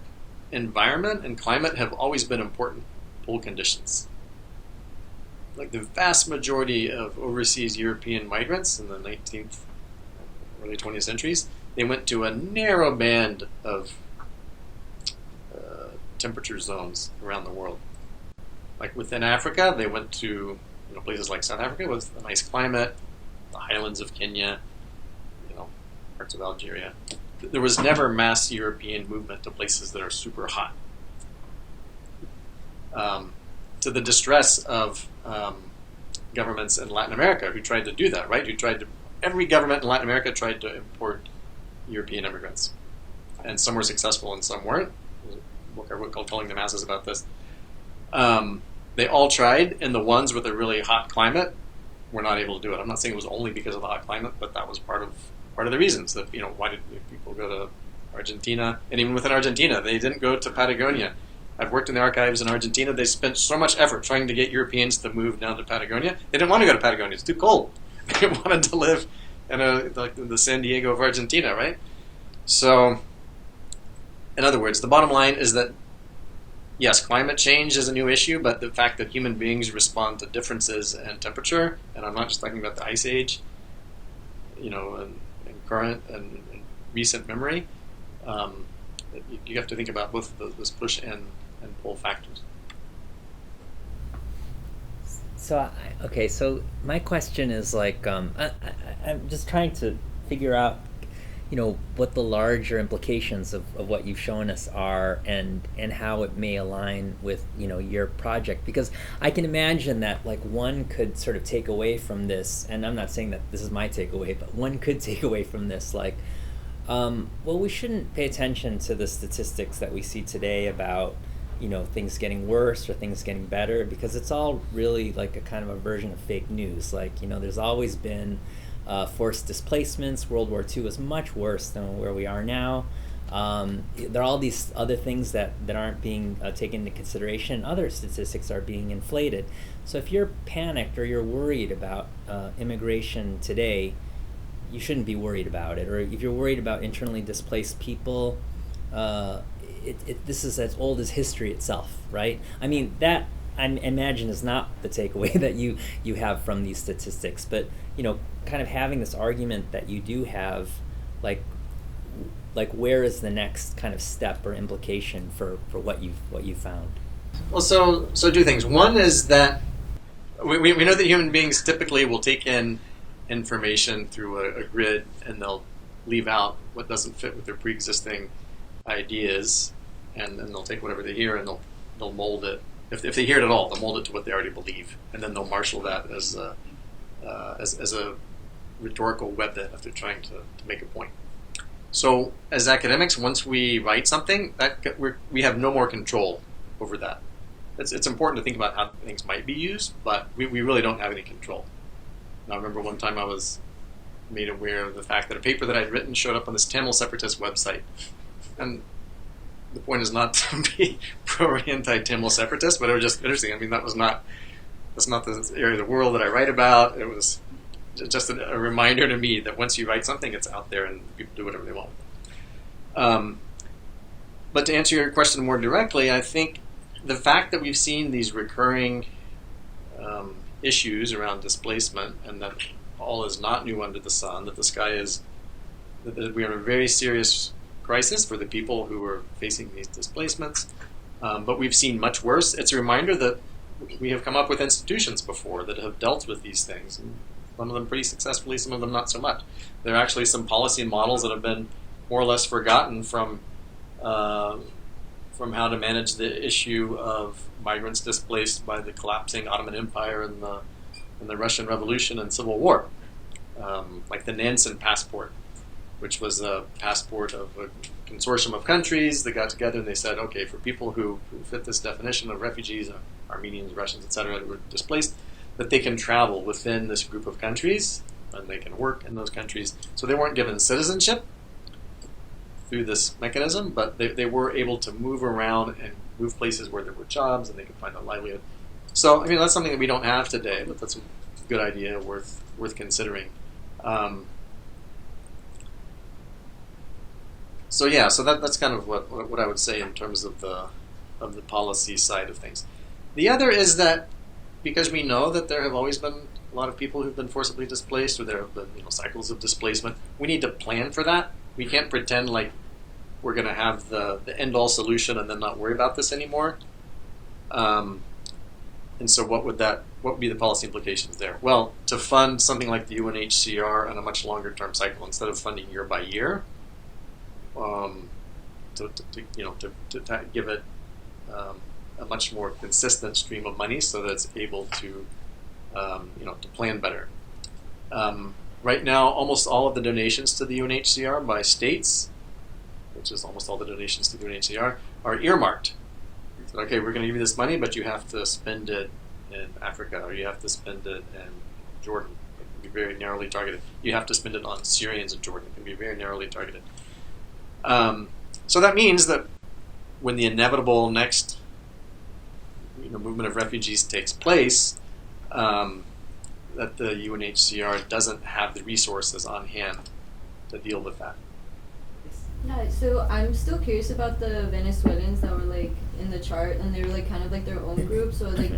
Speaker 2: environment and climate have always been important pull conditions. Like the vast majority of overseas European migrants in the 19th, early 20th centuries, they went to a narrow band of temperature zones around the world. Like within Africa, they went to places like South Africa with a nice climate, the highlands of Kenya, parts of Algeria. There was never mass European movement to places that are super hot. To the distress of governments in Latin America who tried to do that, right? Every government in Latin America tried to import European immigrants. And some were successful and some weren't. There's a book I wrote called Culling the Masses about this. They all tried, and the ones with a really hot climate were not able to do it. I'm not saying it was only because of the hot climate, but that was part of the reasons that, why did people go to Argentina? And even within Argentina, they didn't go to Patagonia. I've worked in the archives in Argentina. They spent so much effort trying to get Europeans to move down to Patagonia. They didn't want to go to Patagonia. It's too cold. They wanted to live in the San Diego of Argentina, right? So, in other words, the bottom line is that, yes, climate change is a new issue, but the fact that human beings respond to differences in temperature, and I'm not just talking about the Ice Age, in current and recent memory, you have to think about both those push and pull factors.
Speaker 1: So, so my question is I'm just trying to figure out, what the larger implications of what you've shown us are and how it may align with, your project. Because I can imagine that one could sort of take away from this, and I'm not saying that this is my takeaway, but one could take away from this we shouldn't pay attention to the statistics that we see today about, things getting worse or things getting better, because it's all really a kind of a version of fake news. There's always been forced displacements. World War II was much worse than where we are now. There are all these other things that aren't being taken into consideration. Other statistics are being inflated. So if you're panicked or you're worried about immigration today, you shouldn't be worried about it. Or if you're worried about internally displaced people, this is as old as history itself, right? I mean, that I imagine is not the takeaway that you have from these statistics, but kind of having this argument that you do have, where is the next kind of step or implication for what you found?
Speaker 2: Well, so two things. One is that we know that human beings typically will take in information through a grid, and they'll leave out what doesn't fit with their pre-existing ideas, and then they'll take whatever they hear and they'll mold it. If they hear it at all, they'll mold it to what they already believe, and then they'll marshal that as a rhetorical weapon if they're trying to make a point. So as academics, once we write something, we have no more control over that. It's important to think about how things might be used, but we really don't have any control. I remember one time I was made aware of the fact that a paper that I'd written showed up on this Tamil separatist website. And the point is not to be pro or anti-Tamil separatist, but it was just interesting. I mean, that's not the area of the world that I write about. It was just a reminder to me that once you write something, it's out there and people do whatever they want. But to answer your question more directly, I think the fact that we've seen these recurring issues around displacement, and that all is not new under the sun, that that we are in a very serious crisis for the people who are facing these displacements, but we've seen much worse. It's a reminder that we have come up with institutions before that have dealt with these things, and some of them pretty successfully, some of them not so much. There are actually some policy models that have been more or less forgotten from how to manage the issue of migrants displaced by the collapsing Ottoman Empire and the Russian Revolution and Civil War, like the Nansen Passport, which was a passport of a consortium of countries that got together and they said, okay, for people who fit this definition of refugees, Armenians, Russians, etc., who were displaced, that they can travel within this group of countries and they can work in those countries. So they weren't given citizenship through this mechanism, but they were able to move around and move places where there were jobs and they could find a livelihood. So, I mean, that's something that we don't have today, but that's a good idea, worth considering. So that's kind of what I would say in terms of the policy side of things. The other is that because we know that there have always been a lot of people who've been forcibly displaced, or there have been cycles of displacement, we need to plan for that. We can't pretend like we're going to have the end-all solution and then not worry about this anymore. And so what would be the policy implications there? Well, to fund something like the UNHCR on a much longer term cycle, instead of funding year by year, to give it a much more consistent stream of money so that it's able to to plan better. Right now, almost all of the donations to the UNHCR by states, which is almost all the donations to the UNHCR, are earmarked. So, okay, we're going to give you this money, but you have to spend it in Africa, or you have to spend it in Jordan. It can be very narrowly targeted. You have to spend it on Syrians in Jordan. It can be very narrowly targeted. So that means that when the inevitable next movement of refugees takes place, that the UNHCR doesn't have the resources on hand to deal with that.
Speaker 4: Yeah, so I'm still curious about the Venezuelans that were like in the chart, and they were like kind of like their own group. So like,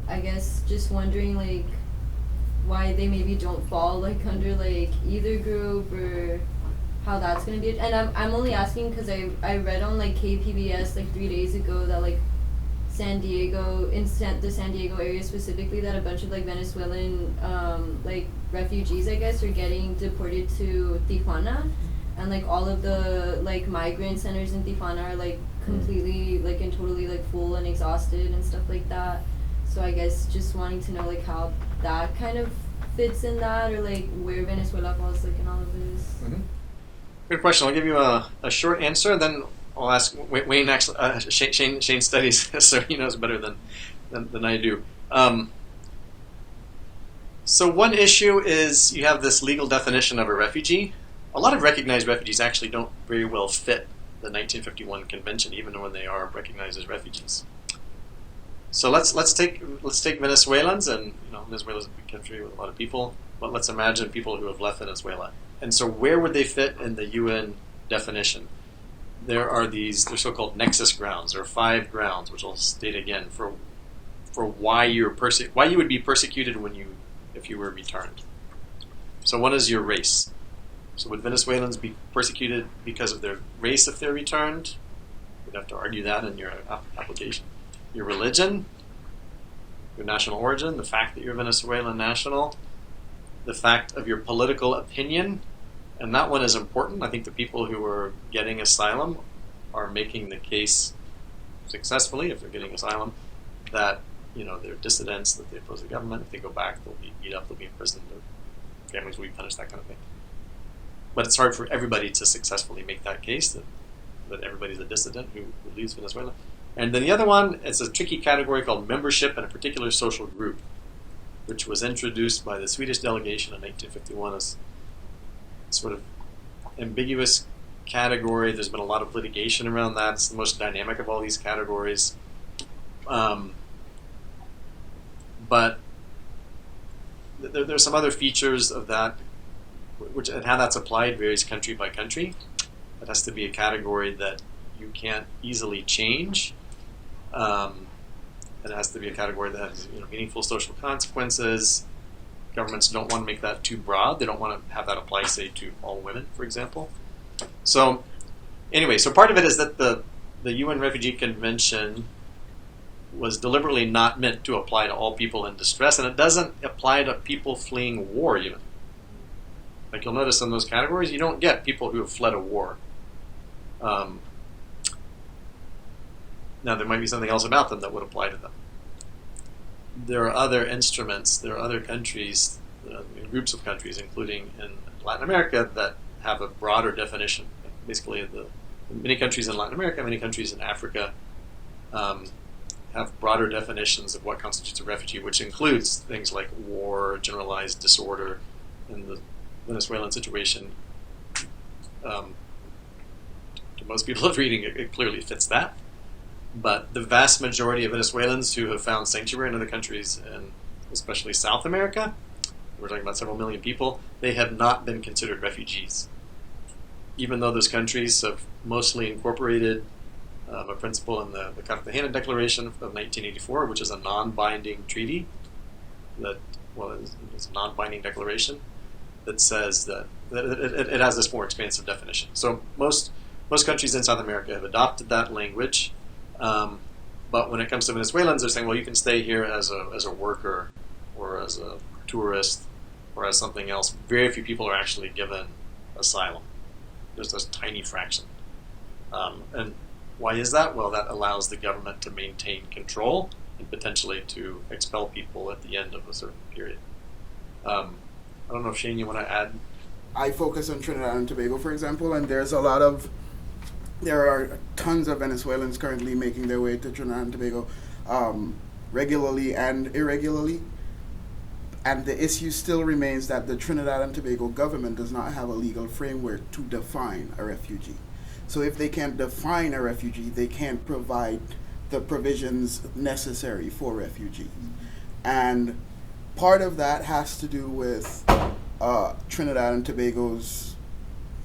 Speaker 4: I guess just wondering like why they maybe don't fall like under like either group, or how that's gonna be. And I'm only asking because I read on like KPBS like 3 days ago that like San Diego, the San Diego area specifically, that a bunch of like Venezuelan like refugees, I guess, are getting deported to Tijuana, and like all of the like migrant centers in Tijuana are like completely like and totally like full and exhausted and stuff like that. So I guess just wanting to know like how that kind of fits in that, or like where Venezuela falls like in all of this.
Speaker 2: Mm-hmm. Good question. I'll give you a short answer, then I'll ask Wayne. Actually, Shane studies, so he knows better than I do. So one issue is you have this legal definition of a refugee. A lot of recognized refugees actually don't very well fit the 1951 convention, even when they are recognized as refugees. So let's take Venezuelans, and Venezuela's a big country with a lot of people, but let's imagine people who have left Venezuela. And so where would they fit in the UN definition? They're so-called nexus grounds. There are 5 grounds, which I'll state again, for why you would be persecuted if you were returned. So one is your race. So would Venezuelans be persecuted because of their race if they're returned? You'd have to argue that in your application. Your religion, your national origin, the fact that you're Venezuelan national, the fact of your political opinion, and that one is important. I think the people who are getting asylum are making the case successfully, if they're getting asylum, that they're dissidents, that they oppose the government. If they go back, they'll be beat up, they'll be imprisoned, their families will be punished, that kind of thing. But it's hard for everybody to successfully make that case, that everybody's a dissident who leaves Venezuela. And then the other one, it's a tricky category called membership in a particular social group, which was introduced by the Swedish delegation in 1951 as sort of ambiguous category. There's been a lot of litigation around that. It's the most dynamic of all these categories. But there's some other features of that, and how that's applied varies country by country. It has to be a category that you can't easily change. It has to be a category that has meaningful social consequences. Governments don't want to make that too broad. They don't want to have that apply, say, to all women, for example. So anyway, so part of it is that the UN Refugee Convention was deliberately not meant to apply to all people in distress, and it doesn't apply to people fleeing war even. Like you'll notice in those categories, you don't get people who have fled a war. Now, there might be something else about them that would apply to them. There are other instruments, there are other countries, groups of countries, including in Latin America, that have a broader definition. Basically, many countries in Latin America, many countries in Africa have broader definitions of what constitutes a refugee, which includes things like war, generalized disorder. In the Venezuelan situation, to most people of reading, it clearly fits that. But the vast majority of Venezuelans who have found sanctuary in other countries, and especially South America, we're talking about several million people, they have not been considered refugees. Even though those countries have mostly incorporated a principle in the Cartagena Declaration of 1984, which is a non-binding treaty, it's a non-binding declaration that says that it has this more expansive definition. So most countries in South America have adopted that language. But when it comes to Venezuelans, they're saying, well, you can stay here as a worker or as a tourist or as something else. Very few people are actually given asylum. Just a tiny fraction. And why is that? Well, that allows the government to maintain control and potentially to expel people at the end of a certain period. I don't know if Shane, you want to add?
Speaker 5: I focus on Trinidad and Tobago, for example, and there are tons of Venezuelans currently making their way to Trinidad and Tobago regularly and irregularly. And the issue still remains that the Trinidad and Tobago government does not have a legal framework to define a refugee. So if they can't define a refugee, they can't provide the provisions necessary for refugees. And part of that has to do with Trinidad and Tobago's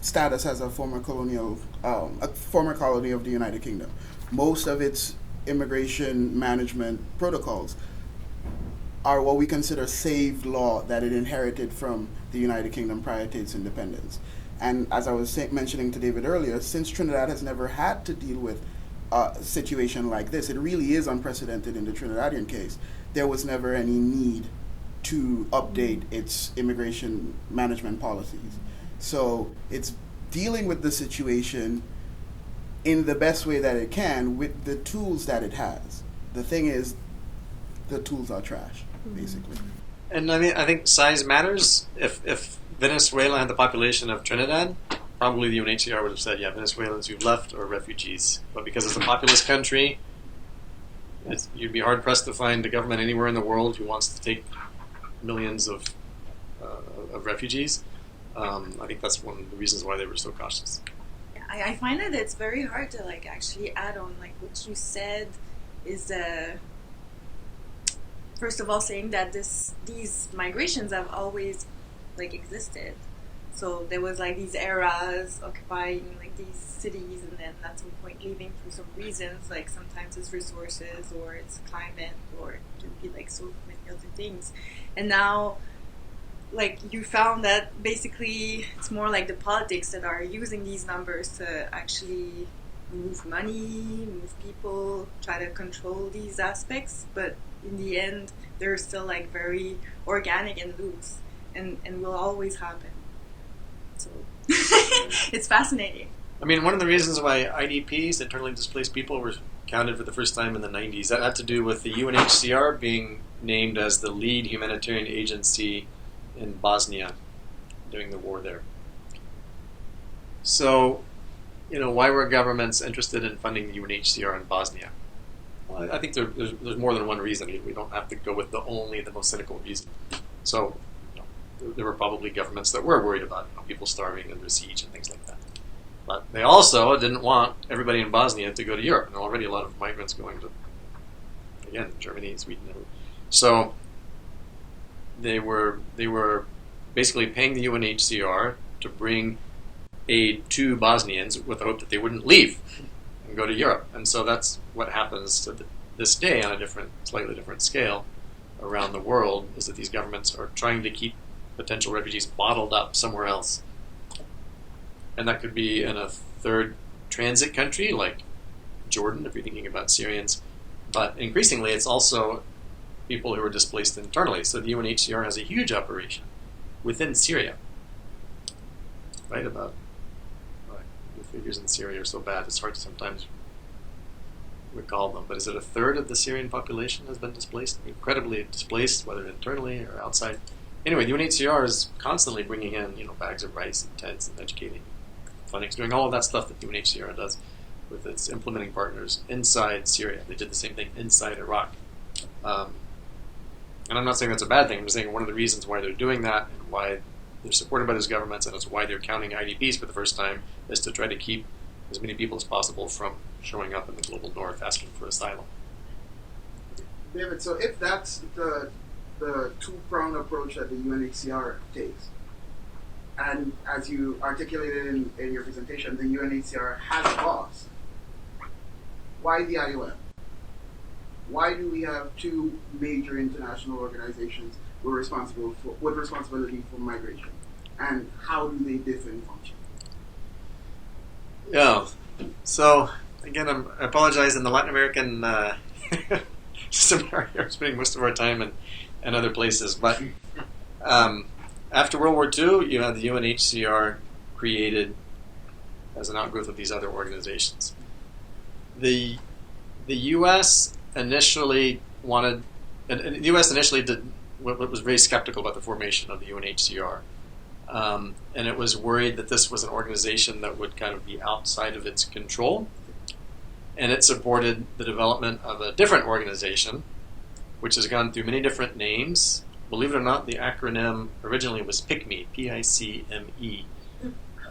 Speaker 5: status as a former colony of the United Kingdom. Most of its immigration management protocols are what we consider saved law that it inherited from the United Kingdom prior to its independence. And as I was mentioning to David earlier, since Trinidad has never had to deal with a situation like this, it really is unprecedented in the Trinidadian case. There was never any need to update its immigration management policies. So it's dealing with the situation in the best way that it can with the tools that it has. The thing is, the tools are trash, basically.
Speaker 2: And I think size matters. If Venezuela had the population of Trinidad, probably the UNHCR would have said, yeah, Venezuelans who've left are refugees. But because it's a populous country, you'd be hard-pressed to find a government anywhere in the world who wants to take millions of refugees. I think that's one of the reasons why they were so cautious.
Speaker 6: I find that it's very hard to actually add on what you said is first of all saying that these migrations have always existed. So there was these eras occupying these cities and then at some point leaving for some reasons, sometimes it's resources or it's climate or it could be so many other things. And now you found that basically it's more the politics that are using these numbers to actually move money, move people, try to control these aspects, but in the end they're still very organic and loose and will always happen. So it's fascinating.
Speaker 2: I mean, one of the reasons why IDPs, internally displaced people, were counted for the first time in the 90s, that had to do with the UNHCR being named as the lead humanitarian agency in Bosnia during the war there. So, why were governments interested in funding the UNHCR in Bosnia? Well, I think there's more than one reason. We don't have to go with the most cynical reason. So, there were probably governments that were worried about people starving under siege and things like that. But they also didn't want everybody in Bosnia to go to Europe. And there are already a lot of migrants going to, again, Germany, Sweden. So they were basically paying the UNHCR to bring aid to Bosnians with the hope that they wouldn't leave and go to Europe. And so that's what happens to this day on a slightly different scale around the world, is that these governments are trying to keep potential refugees bottled up somewhere else. And that could be in a third transit country like Jordan, if you're thinking about Syrians. But increasingly, it's also people who are displaced internally. So the UNHCR has a huge operation within Syria. Right? The figures in Syria are so bad, it's hard to sometimes recall them. But is it a third of the Syrian population has been displaced? Incredibly displaced, whether internally or outside. Anyway, the UNHCR is constantly bringing in, bags of rice and tents and educating clinics, doing all of that stuff that the UNHCR does with its implementing partners inside Syria. They did the same thing inside Iraq. And I'm not saying that's a bad thing. I'm just saying one of the reasons why they're doing that and why they're supported by those governments and it's why they're counting IDPs for the first time is to try to keep as many people as possible from showing up in the global north asking for asylum.
Speaker 5: David, so if that's the two-pronged approach that the UNHCR takes, and as you articulated in your presentation, the UNHCR has a boss, why the IOM? Why do we have two major international organizations with responsibility for migration? And how do they differ in function? Yeah.
Speaker 2: So, again, I apologize. In the Latin American We're spending most of our time in other places. But after World War II, you had the UNHCR created as an outgrowth of these other organizations. The U.S. initially wanted, and the U.S. initially was very skeptical about the formation of the UNHCR. And it was worried that this was an organization that would kind of be outside of its control. And it supported the development of a different organization, which has gone through many different names. Believe it or not, the acronym originally was PICME, P-I-C-M-E.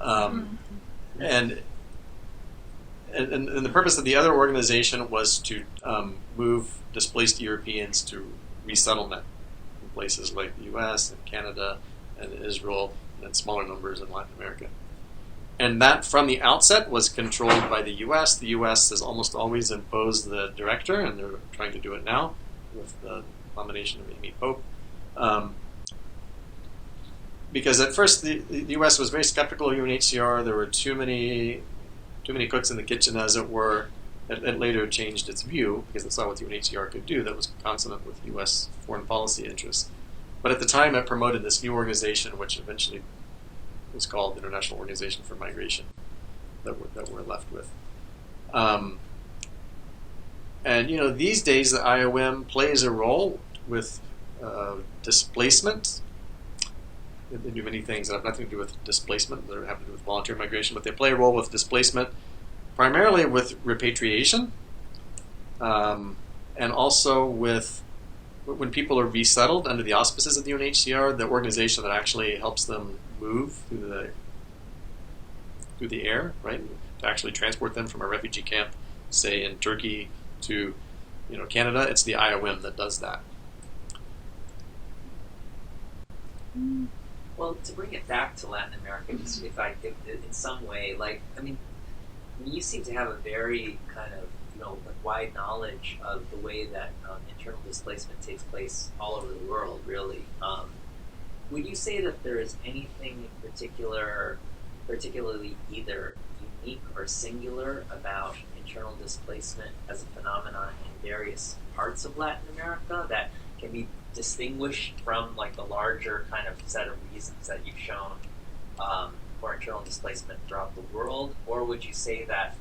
Speaker 2: And the purpose of the other organization was to move displaced Europeans to resettlement in places like the U.S. and Canada and Israel and smaller numbers in Latin America. And that, from the outset, was controlled by the U.S. The U.S. has almost always imposed the director, and they're trying to do it now with the nomination of Amy Pope. Because at first the U.S. was very skeptical of UNHCR. There were too many cooks in the kitchen, as it were. It later changed its view because it saw what the UNHCR could do that was consonant with U.S. foreign policy interests. But at the time, it promoted this new organization, which eventually was called the International Organization for Migration, that we're left with. And these days the IOM plays a role with displacement. They do many things that have nothing to do with displacement, that have to do with voluntary migration, but they play a role with displacement, primarily with repatriation, and also with when people are resettled under the auspices of the UNHCR, the organization that actually helps them move through the air, right, to actually transport them from a refugee camp, say in Turkey, to Canada. It's the IOM that does that.
Speaker 7: Well, to bring it back to Latin America, just if I could, in some way, you seem to have a very kind of wide knowledge of the way that internal displacement takes place all over the world, really. Would you say that there is anything in particular, particularly either unique or singular about internal displacement as a phenomenon in various parts of Latin America that can be distinguished from the larger kind of set of reasons that you've shown for internal displacement throughout the world? Or would you say that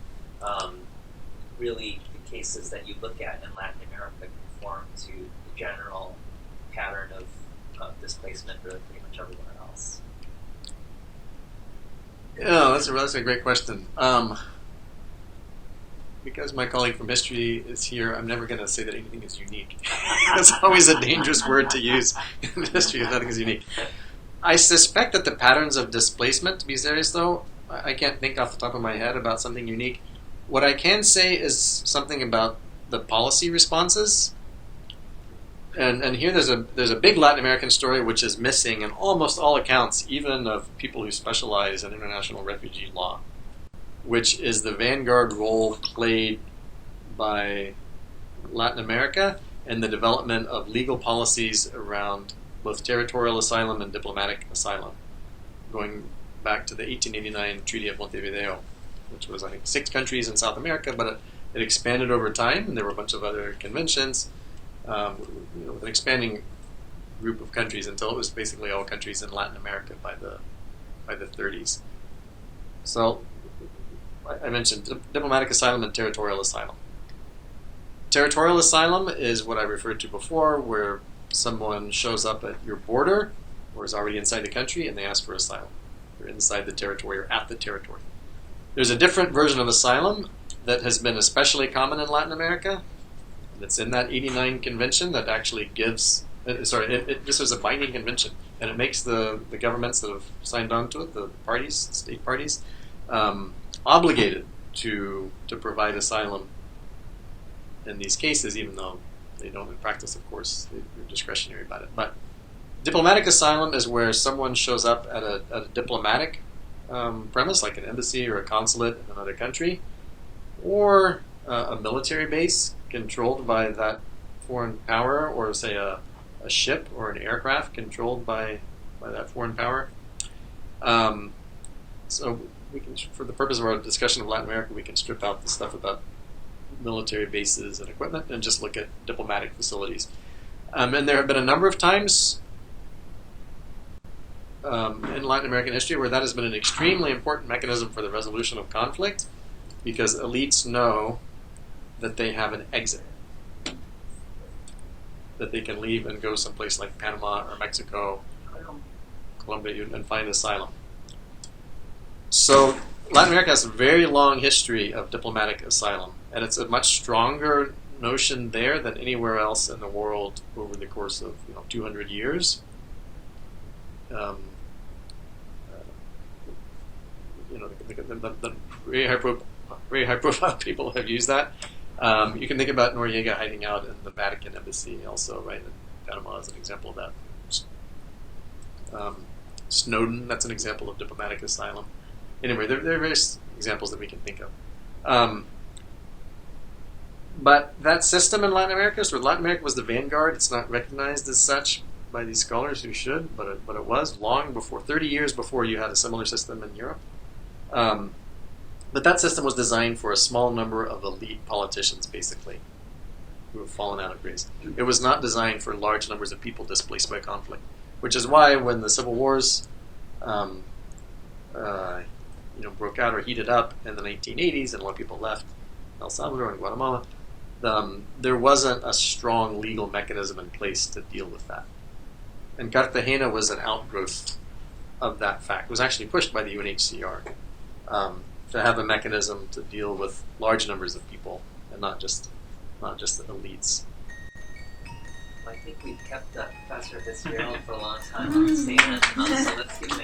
Speaker 7: really the cases that you look at in Latin America conform to the general pattern of displacement really pretty much everywhere else?
Speaker 2: Yeah, that's a great question. Because my colleague from history is here, I'm never going to say that anything is unique. That's always a dangerous word to use in history, if nothing is unique. I suspect that the patterns of displacement, to be serious though, I can't think off the top of my head about something unique. What I can say is something about the policy responses. And here there's a big Latin American story which is missing in almost all accounts, even of people who specialize in international refugee law, which is the vanguard role played by Latin America in the development of legal policies around both territorial asylum and diplomatic asylum, going back to the 1889 Treaty of Montevideo, which was, I think, 6 countries in South America, but it expanded over time, and there were a bunch of other conventions, with an expanding group of countries until it was basically all countries in Latin America by the 30s. So I mentioned diplomatic asylum and territorial asylum. Territorial asylum is what I referred to before, where someone shows up at your border or is already inside the country and they ask for asylum. They're inside the territory or at the territory. There's a different version of asylum that has been especially common in Latin America. That's in that 89 convention that actually gives... this is a binding convention, and it makes the governments that have signed on to it, the parties, state parties, obligated to provide asylum in these cases, even though they don't in practice, of course. They're discretionary about it. But diplomatic asylum is where someone shows up at a diplomatic premise, like an embassy or a consulate in another country, or a military base controlled by that foreign power, or say a ship or an aircraft controlled by that foreign power. So we can, for the purpose of our discussion of Latin America, we can strip out the stuff about military bases and equipment and just look at diplomatic facilities. And there have been a number of times in Latin American history where that has been an extremely important mechanism for the resolution of conflict, because elites know that they have an exit, that they can leave and go someplace like Panama or Mexico, Colombia, and find asylum. So Latin America has a very long history of diplomatic asylum, and it's a much stronger notion there than anywhere else in the world over the course of 200 years. The very high profile people have used that. You can think about Noriega hiding out in the Vatican embassy also, right? In Panama is an example of that. Snowden, that's an example of diplomatic asylum. Anyway, there are various examples that we can think of. But that system in Latin America, so Latin America was the vanguard. It's not recognized as such by these scholars who should, but it was long before, 30 years before you had a similar system in Europe. But that system was designed for a small number of elite politicians, basically, who have fallen out of grace. It was not designed for large numbers of people displaced by conflict, which is why when the civil wars broke out or heated up in the 1980s and a lot of people left El Salvador and Guatemala, there wasn't a strong legal mechanism in place to deal with that. And Cartagena was an outgrowth of that fact. It was actually pushed by the UNHCR to have a mechanism to deal with large numbers of people and not just the elites.
Speaker 7: I think we've kept Professor FitzGerald for a long time on the stand. So let's give him a